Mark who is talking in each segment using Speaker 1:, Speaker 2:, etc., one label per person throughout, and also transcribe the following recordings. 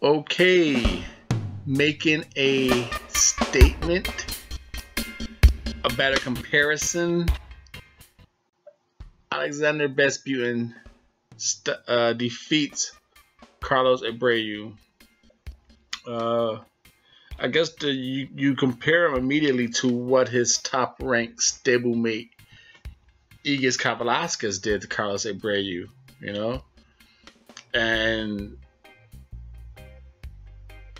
Speaker 1: Okay, making a statement, a better comparison. Alexander Besputin defeats Carlos Abreu. I guess you compare him immediately to what his top-ranked stablemate Igis Velasquez did to Carlos Abreu, you know, and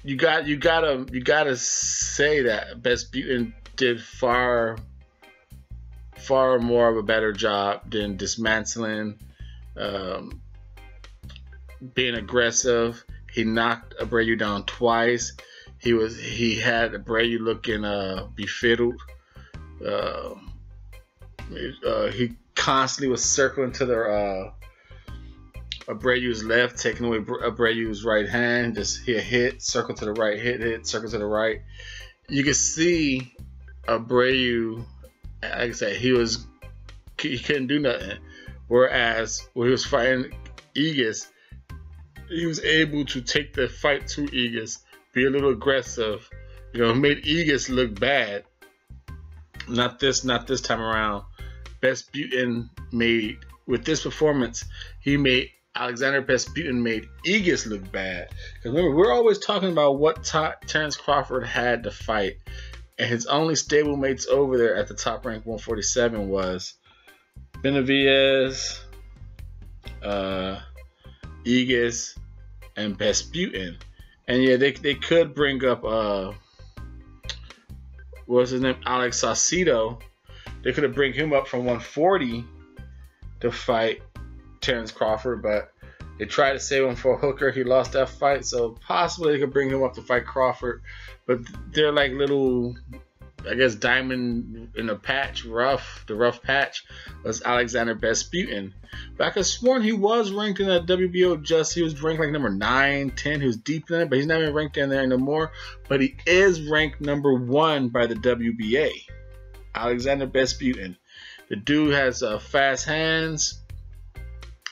Speaker 1: you gotta say that Besputin did far more of a better job than dismantling, being aggressive. He knocked Abreu down twice. He had Abreu looking befiddled. He constantly was circling to the Abreu's left, taking away Abreu's right hand. Just hit, circle to the right, hit, circle to the right. You can see Abreu, like I said, he couldn't do nothing. Whereas when he was fighting Igis, he was able to take the fight to Igis, be a little aggressive, you know, made Igis look bad. Not this time around. Besputin made, with this performance, Alexander Besputin made Igis look bad. Because remember, we're always talking about what Terence Crawford had to fight, and his only stablemates over there at the top rank 147 was Benavidez, Igis, and Besputin. And yeah, they could bring up what's his name, Alex Saucedo. They could have bring him up from 140 to fight Terence Crawford, but they tried to save him for Hooker. He lost that fight, so possibly they could bring him up to fight Crawford. But they're like little, I guess, diamond in a patch, the rough patch was Alexander Besputin. But I could have sworn he was ranked in that WBO he was ranked like number 9, 10. He was deep in it, but he's not even ranked in there anymore. But he is ranked number 1 by the WBA. Alexander Besputin. The dude has fast hands.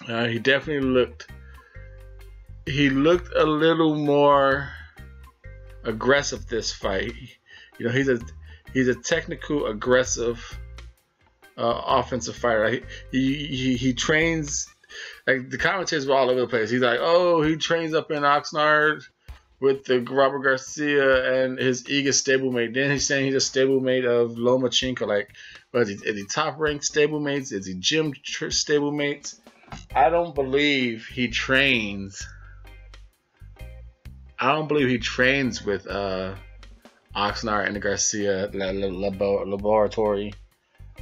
Speaker 1: He definitely looked a little more aggressive this fight. You know, he's a technical, aggressive, offensive fighter. Right? He trains, like the commentators were all over the place. He's like, oh, he trains up in Oxnard with the Robert Garcia and his Igis stablemate. Then he's saying he's a stablemate of Lomachenko. Like, is he top-ranked stablemates? Is he gym stablemates? I don't believe he trains. I don't believe he trains with Oxnard and the Garcia laboratory.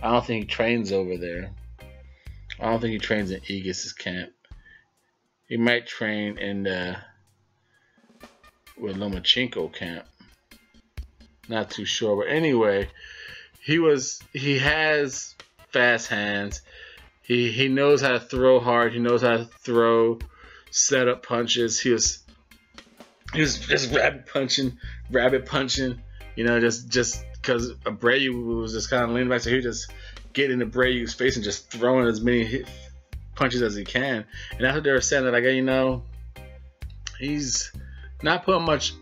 Speaker 1: I don't think he trains over there. I don't think he trains in Igis' camp. He might train in the with Lomachenko camp. Not too sure, but anyway, he has fast hands. He knows how to throw hard. He knows how to throw setup punches. He was just rabbit punching. You know, just because Abreu was just kind of leaning back, so he just get in Abreu's face and just throwing as many punches as he can. And that's what they were saying, that, like, you know, he's not putting much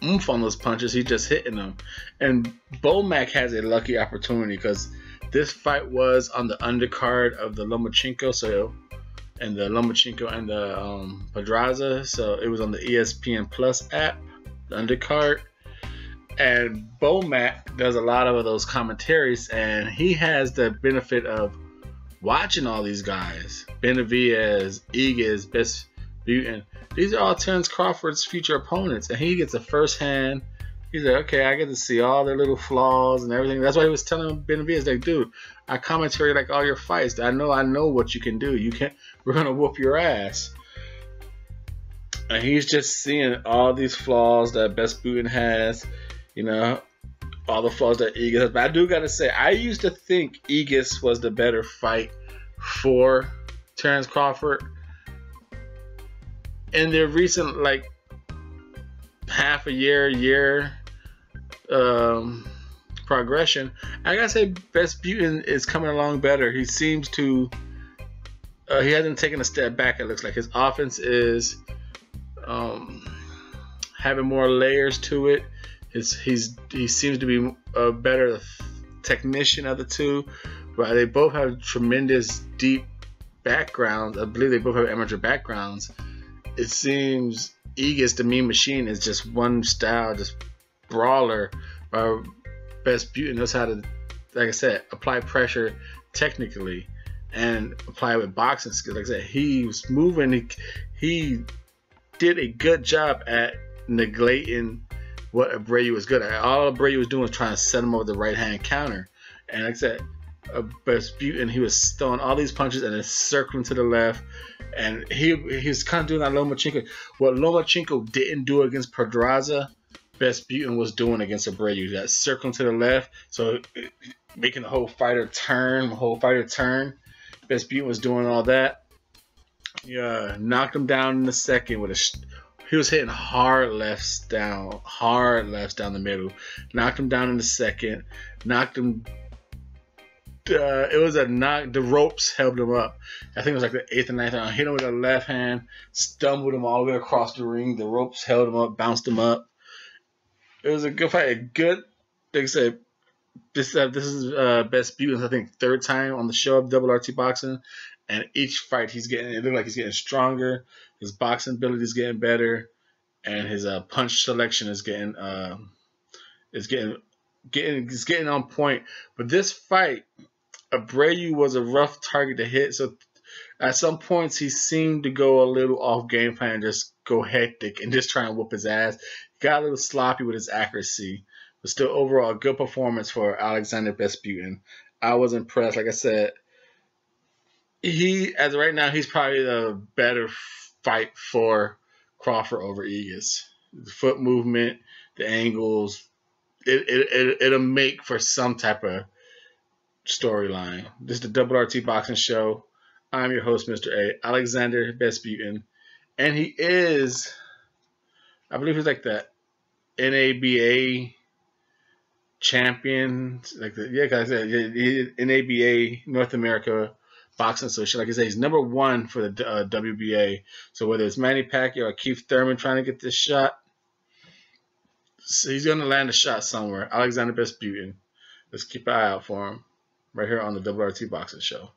Speaker 1: oomph on those punches. He's just hitting them. And Bomac has a lucky opportunity because this fight was on the undercard of the Lomachenko, and the Pedraza, so it was on the ESPN Plus app, the undercard. And Bomac does a lot of those commentaries, and he has the benefit of watching all these guys. Benavidez, Igis, Besputin. These are all Terence Crawford's future opponents, and he gets a first hand. He's like, okay, I get to see all their little flaws and everything. That's why he was telling Benavidez, like, dude, I commentary like all your fights. I know what you can do. We're gonna whoop your ass. And he's just seeing all these flaws that Besputin has, you know, all the flaws that Igis has. But I do gotta say, I used to think Igis was the better fight for Terence Crawford. In their recent, like, half a year progression, I gotta say Besputin is coming along better. He seems to he hasn't taken a step back. It looks like his offense is having more layers to it. He seems to be a better technician of the two, but they both have tremendous deep backgrounds. I believe they both have amateur backgrounds. It seems Aegis, the Mean Machine, is just one style, just brawler. Besputin knows how to, like I said, apply pressure technically and apply it with boxing skills. Like I said, he was moving. He did a good job at neglecting what Abreu was good at. All Abreu was doing was trying to set him over the right hand counter. And like I said, Besputin, he was throwing all these punches and then circling to the left. And he was kind of doing that Lomachenko. What Lomachenko didn't do against Pedraza, Besputin was doing against Abreu. That circling to the left, so making the whole fighter turn. Besputin was doing all that. Yeah, knocked him down in the second with he was hitting hard lefts down the middle. Knocked him down in the second. Knocked him. It was a knock. The ropes held him up. I think it was like the 8th or 9th round. Hit him with a left hand. Stumbled him all the way across the ring. The ropes held him up. Bounced him up. It was a good fight. A good. Like I said, this is Besputin's, I think, 3rd time on the show of Double RT Boxing, and each fight it looked like he's getting stronger. His boxing ability is getting better, and his punch selection is getting on point. But this fight, Abreu was a rough target to hit. So at some points he seemed to go a little off game plan, and just go hectic and just try and whoop his ass. He got a little sloppy with his accuracy, but still overall a good performance for Alexander Besputin. I was impressed. Like I said, as of right now, he's probably the better fight for Crawford over Aegis. The foot movement, the angles, it'll make for some type of storyline. This is the Double RT Boxing Show. I'm your host, Mr.A, Alexander Besputin, and he is, I believe he's like the NABA champion, guys, NABA North America Boxing Association. Like I said, he's number 1 for the WBA. So whether it's Manny Pacquiao or Keith Thurman trying to get this shot, so he's going to land a shot somewhere. Alexander Besputin. Let's keep an eye out for him right here on the Double RT Boxing Show.